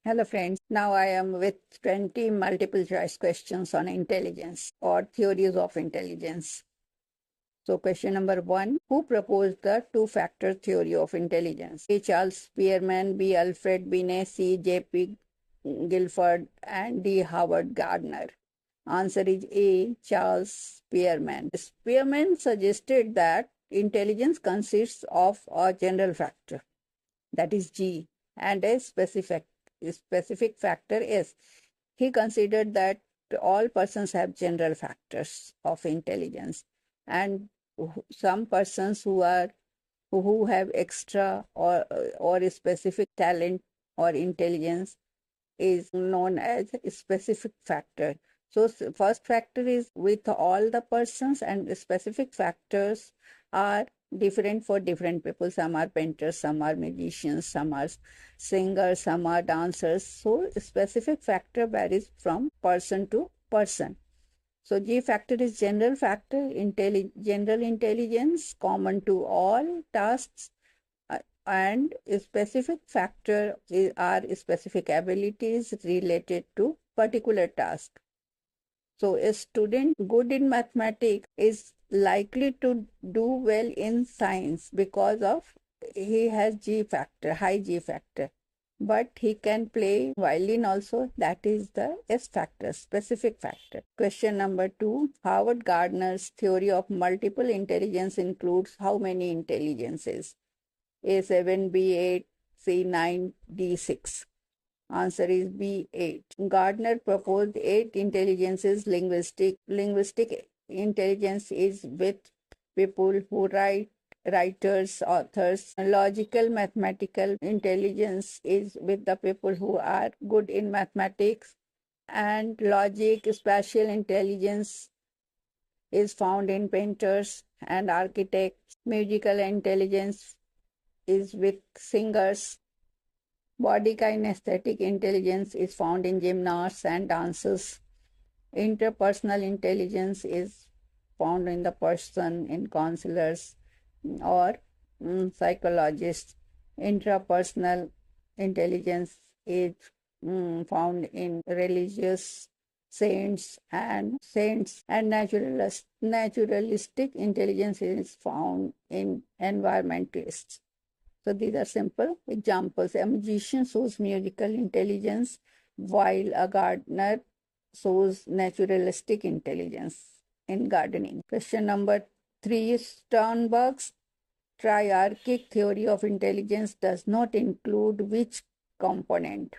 Hello friends, now I am with 20 multiple choice questions on intelligence or theories of intelligence. So question number 1, who proposed the two-factor theory of intelligence? A. Charles Spearman, B. Alfred Binet, C. J.P. Guilford and D. Howard Gardner. Answer is A. Charles Spearman. Spearman suggested that intelligence consists of a general factor, that is G, and a specific factor S. He considered that all persons have general factors of intelligence, and some persons who have extra or a specific talent or intelligence is known as a specific factor. So first factor is with all the persons, and the specific factors are different for different people. Some are painters, some are magicians, some are singers, some are dancers. So specific factor varies from person to person. So G factor is general factor, general intelligence, common to all tasks, and specific factor are specific abilities related to particular task. So a student good in mathematics is likely to do well in science because of he has G factor, high G factor. But he can play violin also, that is the S factor, specific factor. Question number 2, Howard Gardner's theory of multiple intelligence includes how many intelligences? A7, B8, C9, D6. Answer is B8. Gardner proposed 8 intelligences. Linguistic intelligence is with people who write, writers, authors. Logical mathematical intelligence is with the people who are good in mathematics. And logic, spatial intelligence is found in painters and architects. Musical intelligence is with singers. Body kinesthetic intelligence is found in gymnasts and dancers. Interpersonal intelligence is found in the person, in counselors or psychologists. Intrapersonal intelligence is found in religious saints and naturalistic intelligence is found in environmentalists. So these are simple examples. A magician shows musical intelligence, while a gardener shows naturalistic intelligence in gardening. Question number 3, Sternberg's triarchic theory of intelligence does not include which component?